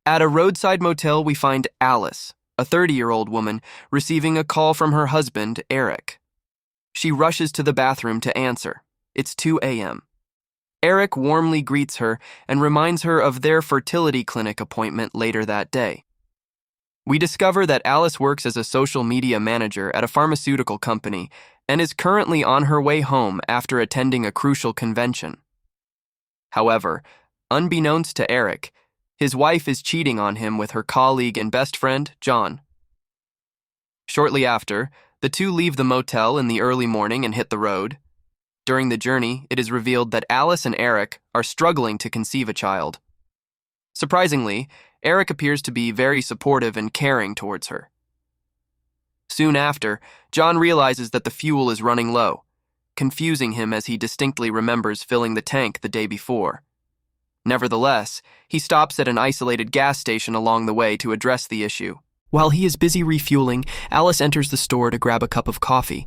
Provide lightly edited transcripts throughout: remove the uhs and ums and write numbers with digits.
At a roadside motel, we find Alice, a 30-year-old woman, receiving a call from her husband, Eric. She rushes to the bathroom to answer. It's 2 a.m. Eric warmly greets her and reminds her of their fertility clinic appointment later that day. We discover that Alice works as a social media manager at a pharmaceutical company and is currently on her way home after attending a crucial convention. However, unbeknownst to Eric, his wife is cheating on him with her colleague and best friend, John. Shortly after, the two leave the motel in the early morning and hit the road. During the journey, it is revealed that Alice and Eric are struggling to conceive a child. Surprisingly, Eric appears to be very supportive and caring towards her. Soon after, John realizes that the fuel is running low, confusing him as he distinctly remembers filling the tank the day before. Nevertheless, he stops at an isolated gas station along the way to address the issue. While he is busy refueling, Alice enters the store to grab a cup of coffee.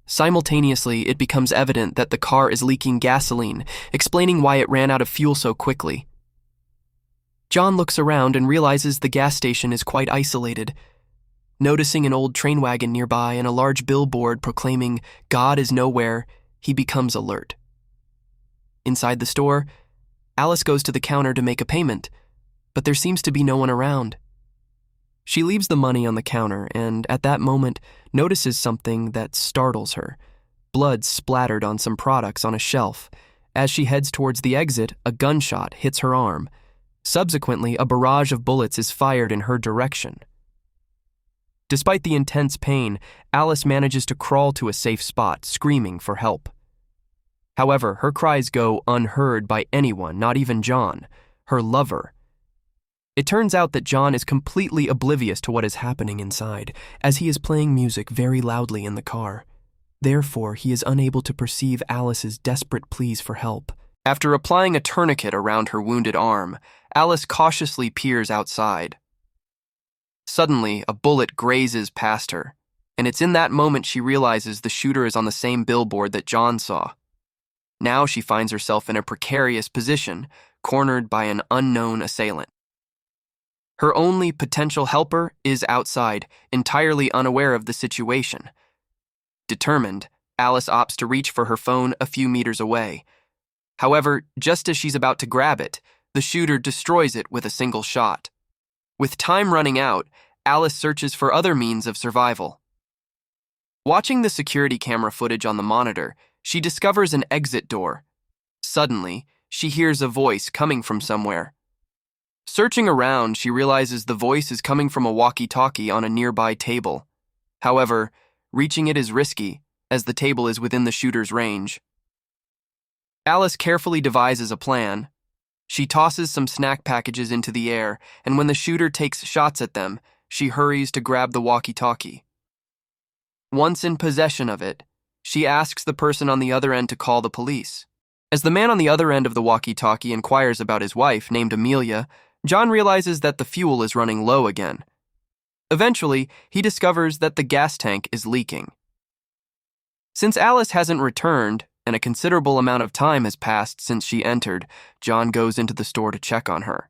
Simultaneously, it becomes evident that the car is leaking gasoline, explaining why it ran out of fuel so quickly. John looks around and realizes the gas station is quite isolated. Noticing an old train wagon nearby and a large billboard proclaiming "God is nowhere," he becomes alert. Inside the store, Alice goes to the counter to make a payment, but there seems to be no one around. She leaves the money on the counter and, at that moment, notices something that startles her. Blood splattered on some products on a shelf. As she heads towards the exit, a gunshot hits her arm. Subsequently, a barrage of bullets is fired in her direction. Despite the intense pain, Alice manages to crawl to a safe spot, screaming for help. However, her cries go unheard by anyone, not even John, her lover. It turns out that John is completely oblivious to what is happening inside, as he is playing music very loudly in the car. Therefore, he is unable to perceive Alice's desperate pleas for help. After applying a tourniquet around her wounded arm, Alice cautiously peers outside. Suddenly, a bullet grazes past her, and it's in that moment she realizes the shooter is on the same billboard that John saw. Now she finds herself in a precarious position, cornered by an unknown assailant. Her only potential helper is outside, entirely unaware of the situation. Determined, Alice opts to reach for her phone a few meters away. However, just as she's about to grab it, the shooter destroys it with a single shot. With time running out, Alice searches for other means of survival. Watching the security camera footage on the monitor, she discovers an exit door. Suddenly, she hears a voice coming from somewhere. Searching around, she realizes the voice is coming from a walkie-talkie on a nearby table. However, reaching it is risky, as the table is within the shooter's range. Alice carefully devises a plan. She tosses some snack packages into the air, and when the shooter takes shots at them, she hurries to grab the walkie-talkie. Once in possession of it, she asks the person on the other end to call the police. As the man on the other end of the walkie-talkie inquires about his wife, named Amelia, John realizes that the fuel is running low again. Eventually, he discovers that the gas tank is leaking. Since Alice hasn't returned, and a considerable amount of time has passed since she entered, John goes into the store to check on her.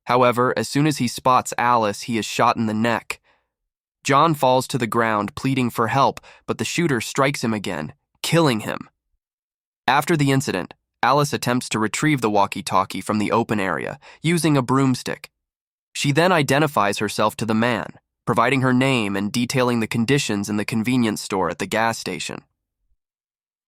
However, as soon as he spots Alice, he is shot in the neck. John falls to the ground, pleading for help, but the shooter strikes him again, killing him. After the incident, Alice attempts to retrieve the walkie-talkie from the open area, using a broomstick. She then identifies herself to the man, providing her name and detailing the conditions in the convenience store at the gas station.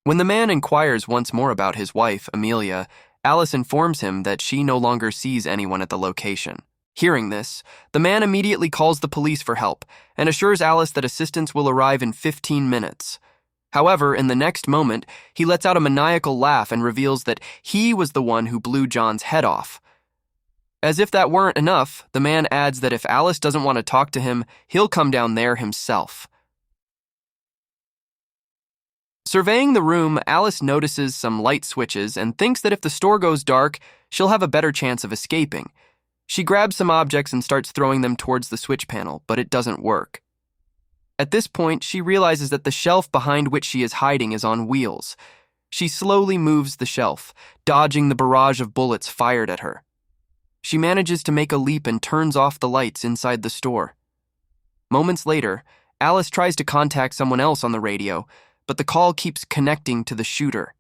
When the man inquires once more about his wife, Amelia, Alice informs him that she no longer sees anyone at the location. Hearing this, the man immediately calls the police for help and assures Alice that assistance will arrive in 15 minutes. However, in the next moment, he lets out a maniacal laugh and reveals that he was the one who blew John's head off. As if that weren't enough, the man adds that if Alice doesn't want to talk to him, he'll come down there himself. Surveying the room, Alice notices some light switches and thinks that if the store goes dark, she'll have a better chance of escaping. She grabs some objects and starts throwing them towards the switch panel, but it doesn't work. At this point, she realizes that the shelf behind which she is hiding is on wheels. She slowly moves the shelf, dodging the barrage of bullets fired at her. She manages to make a leap and turns off the lights inside the store. Moments later, Alice tries to contact someone else on the radio, but the call keeps connecting to the shooter.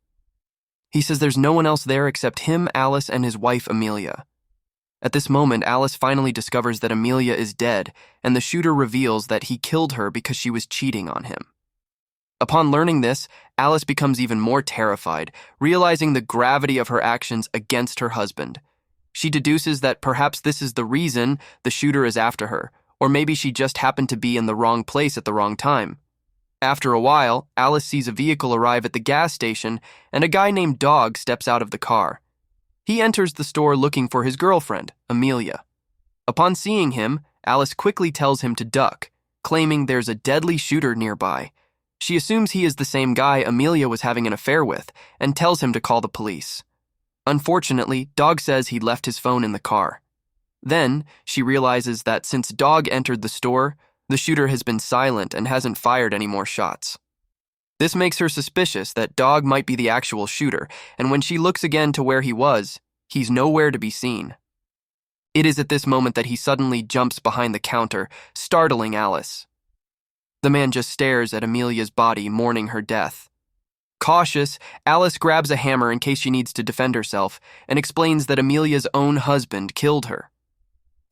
He says there's no one else there except him, Alice, and his wife, Amelia. At this moment, Alice finally discovers that Amelia is dead, and the shooter reveals that he killed her because she was cheating on him. Upon learning this, Alice becomes even more terrified, realizing the gravity of her actions against her husband. She deduces that perhaps this is the reason the shooter is after her, or maybe she just happened to be in the wrong place at the wrong time. After a while, Alice sees a vehicle arrive at the gas station, and a guy named Dog steps out of the car. He enters the store looking for his girlfriend, Amelia. Upon seeing him, Alice quickly tells him to duck, claiming there's a deadly shooter nearby. She assumes he is the same guy Amelia was having an affair with, and tells him to call the police. Unfortunately, Dog says he left his phone in the car. Then, she realizes that since Dog entered the store, the shooter has been silent and hasn't fired any more shots. This makes her suspicious that Dog might be the actual shooter, and when she looks again to where he was, he's nowhere to be seen. It is at this moment that he suddenly jumps behind the counter, startling Alice. The man just stares at Amelia's body, mourning her death. Cautious, Alice grabs a hammer in case she needs to defend herself and explains that Amelia's own husband killed her.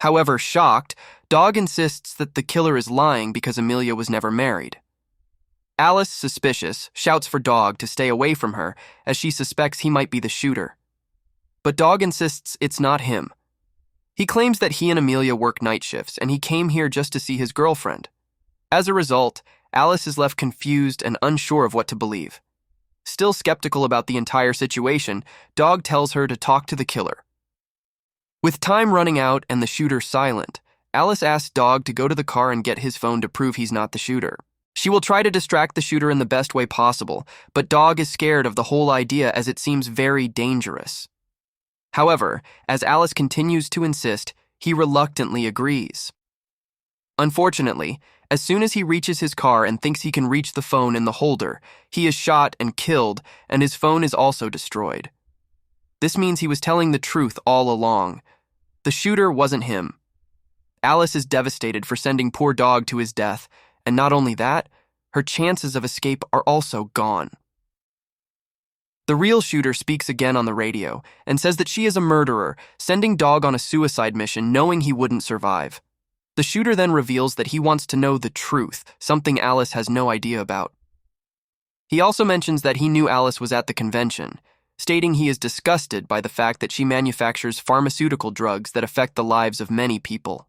However, shocked, Dog insists that the killer is lying because Amelia was never married. Alice, suspicious, shouts for Dog to stay away from her as she suspects he might be the shooter. But Dog insists it's not him. He claims that he and Amelia work night shifts and he came here just to see his girlfriend. As a result, Alice is left confused and unsure of what to believe. Still skeptical about the entire situation, Dog tells her to talk to the killer. With time running out and the shooter silent, Alice asks Dog to go to the car and get his phone to prove he's not the shooter. She will try to distract the shooter in the best way possible, but Dog is scared of the whole idea as it seems very dangerous. However, as Alice continues to insist, he reluctantly agrees. Unfortunately, as soon as he reaches his car and thinks he can reach the phone in the holder, he is shot and killed, and his phone is also destroyed. This means he was telling the truth all along. The shooter wasn't him. Alice is devastated for sending poor Dog to his death, and not only that, her chances of escape are also gone. The real shooter speaks again on the radio and says that she is a murderer, sending Dog on a suicide mission knowing he wouldn't survive. The shooter then reveals that he wants to know the truth, something Alice has no idea about. He also mentions that he knew Alice was at the convention, stating he is disgusted by the fact that she manufactures pharmaceutical drugs that affect the lives of many people.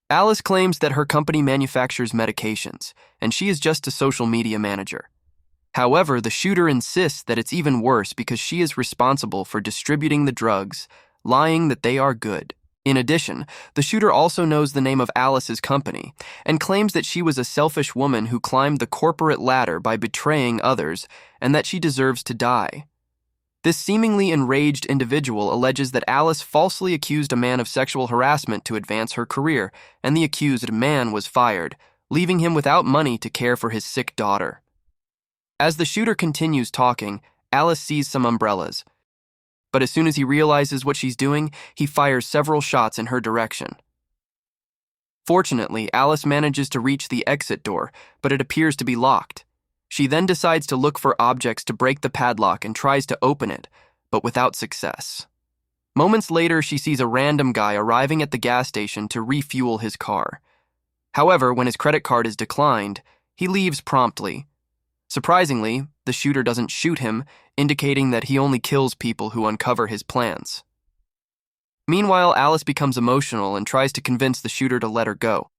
Alice claims that her company manufactures medications, and she is just a social media manager. However, the shooter insists that it's even worse because she is responsible for distributing the drugs, lying that they are good. In addition, the shooter also knows the name of Alice's company and claims that she was a selfish woman who climbed the corporate ladder by betraying others and that she deserves to die. This seemingly enraged individual alleges that Alice falsely accused a man of sexual harassment to advance her career, and the accused man was fired, leaving him without money to care for his sick daughter. As the shooter continues talking, Alice sees some umbrellas. But as soon as he realizes what she's doing, he fires several shots in her direction. Fortunately, Alice manages to reach the exit door, but it appears to be locked. She then decides to look for objects to break the padlock and tries to open it, but without success. Moments later, she sees a random guy arriving at the gas station to refuel his car. However, when his credit card is declined, he leaves promptly. Surprisingly, the shooter doesn't shoot him, indicating that he only kills people who uncover his plans. Meanwhile, Alice becomes emotional and tries to convince the shooter to let her go.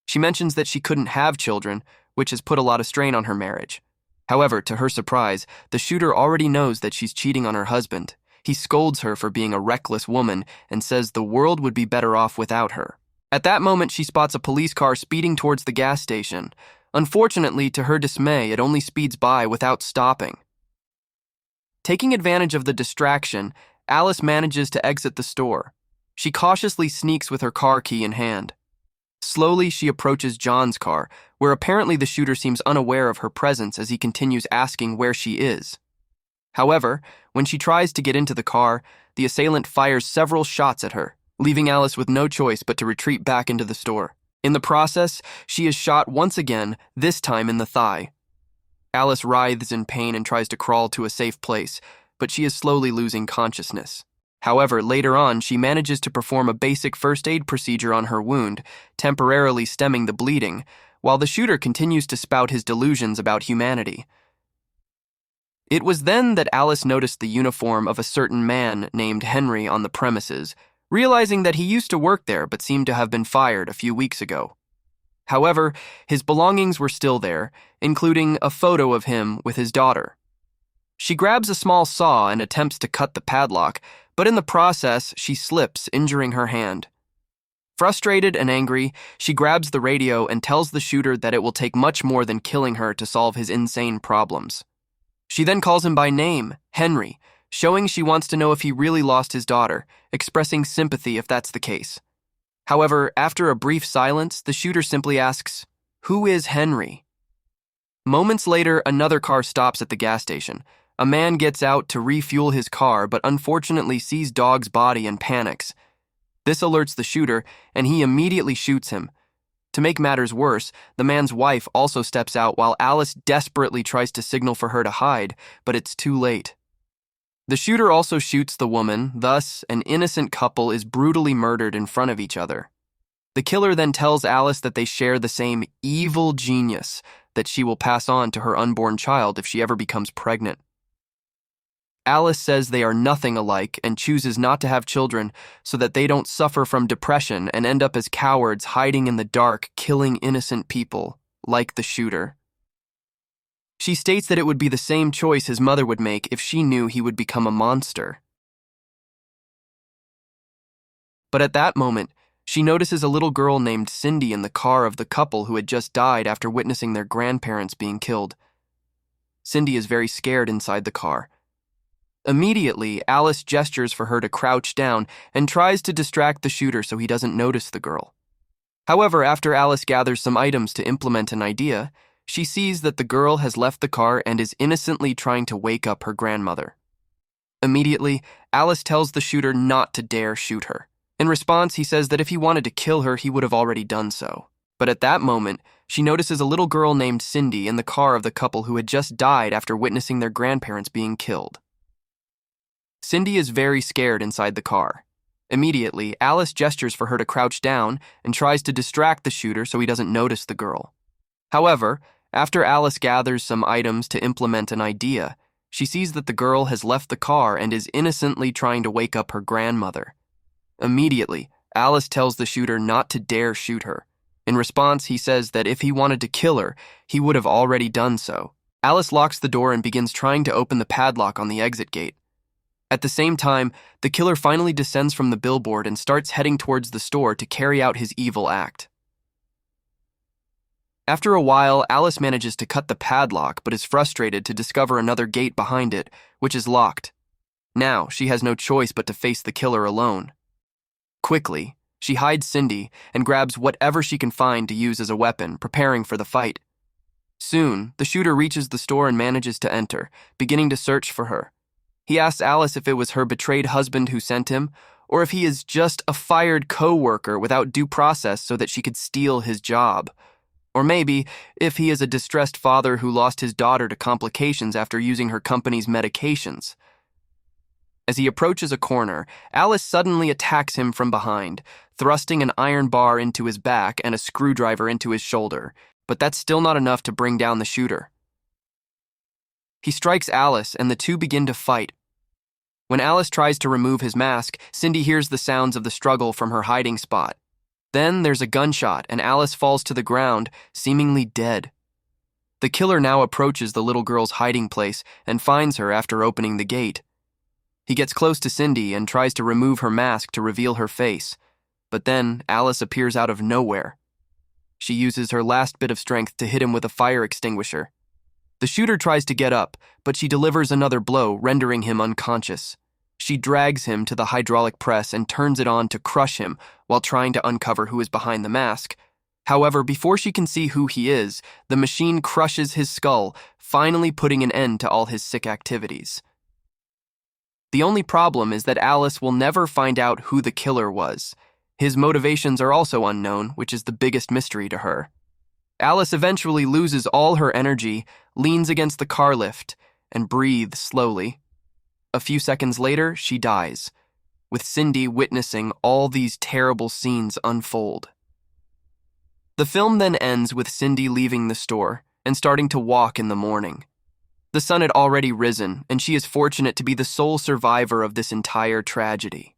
She mentions that she couldn't have children, which has put a lot of strain on her marriage. However, to her surprise, the shooter already knows that she's cheating on her husband. He scolds her for being a reckless woman and says the world would be better off without her. At that moment, she spots a police car speeding towards the gas station. Unfortunately, to her dismay, it only speeds by without stopping. Taking advantage of the distraction, Alice manages to exit the store. She cautiously sneaks with her car key in hand. Slowly, she approaches John's car, where apparently the shooter seems unaware of her presence as he continues asking where she is. However, when she tries to get into the car, the assailant fires several shots at her, leaving Alice with no choice but to retreat back into the store. In the process, she is shot once again, this time in the thigh. Alice writhes in pain and tries to crawl to a safe place, but she is slowly losing consciousness. However, later on, she manages to perform a basic first aid procedure on her wound, temporarily stemming the bleeding, while the shooter continues to spout his delusions about humanity. It was then that Alice noticed the uniform of a certain man named Henry on the premises, realizing that he used to work there but seemed to have been fired a few weeks ago. However, his belongings were still there, including a photo of him with his daughter. She grabs a small saw and attempts to cut the padlock, but in the process, she slips, injuring her hand. Frustrated and angry, she grabs the radio and tells the shooter that it will take much more than killing her to solve his insane problems. She then calls him by name, Henry, showing she wants to know if he really lost his daughter, expressing sympathy if that's the case. However, after a brief silence, the shooter simply asks, "Who is Henry?" Moments later, another car stops at the gas station. A man gets out to refuel his car, but unfortunately sees Dog's body and panics. This alerts the shooter, and he immediately shoots him. To make matters worse, the man's wife also steps out while Alice desperately tries to signal for her to hide, but it's too late. The shooter also shoots the woman, thus, an innocent couple is brutally murdered in front of each other. The killer then tells Alice that they share the same evil genius that she will pass on to her unborn child if she ever becomes pregnant. Alice says they are nothing alike and chooses not to have children so that they don't suffer from depression and end up as cowards hiding in the dark, killing innocent people, like the shooter. She states that it would be the same choice his mother would make if she knew he would become a monster. But at that moment, she notices a little girl named Cindy in the car of the couple who had just died after witnessing their grandparents being killed. Cindy is very scared inside the car. Immediately, Alice gestures for her to crouch down and tries to distract the shooter so he doesn't notice the girl. However, after Alice gathers some items to implement an idea, she sees that the girl has left the car and is innocently trying to wake up her grandmother. Immediately, Alice tells the shooter not to dare shoot her. In response, he says that if he wanted to kill her, he would have already done so. But at that moment, she notices a little girl named Cindy in the car of the couple who had just died after witnessing their grandparents being killed. Cindy is very scared inside the car. Immediately, Alice gestures for her to crouch down and tries to distract the shooter so he doesn't notice the girl. However, after Alice gathers some items to implement an idea, she sees that the girl has left the car and is innocently trying to wake up her grandmother. Immediately, Alice tells the shooter not to dare shoot her. In response, he says that if he wanted to kill her, he would have already done so. Alice locks the door and begins trying to open the padlock on the exit gate. At the same time, the killer finally descends from the billboard and starts heading towards the store to carry out his evil act. After a while, Alice manages to cut the padlock but is frustrated to discover another gate behind it, which is locked. Now, she has no choice but to face the killer alone. Quickly, she hides Cindy and grabs whatever she can find to use as a weapon, preparing for the fight. Soon, the shooter reaches the store and manages to enter, beginning to search for her. He asks Alice if it was her betrayed husband who sent him, or if he is just a fired co-worker without due process so that she could steal his job. Or maybe, if he is a distressed father who lost his daughter to complications after using her company's medications. As he approaches a corner, Alice suddenly attacks him from behind, thrusting an iron bar into his back and a screwdriver into his shoulder, but that's still not enough to bring down the shooter. He strikes Alice, and the two begin to fight. When Alice tries to remove his mask, Cindy hears the sounds of the struggle from her hiding spot. Then there's a gunshot, and Alice falls to the ground, seemingly dead. The killer now approaches the little girl's hiding place and finds her after opening the gate. He gets close to Cindy and tries to remove her mask to reveal her face, but then Alice appears out of nowhere. She uses her last bit of strength to hit him with a fire extinguisher. The shooter tries to get up, but she delivers another blow, rendering him unconscious. She drags him to the hydraulic press and turns it on to crush him while trying to uncover who is behind the mask. However, before she can see who he is, the machine crushes his skull, finally putting an end to all his sick activities. The only problem is that Alice will never find out who the killer was. His motivations are also unknown, which is the biggest mystery to her. Alice eventually loses all her energy, leans against the car lift, and breathes slowly. A few seconds later, she dies, with Cindy witnessing all these terrible scenes unfold. The film then ends with Cindy leaving the store and starting to walk in the morning. The sun had already risen, and she is fortunate to be the sole survivor of this entire tragedy.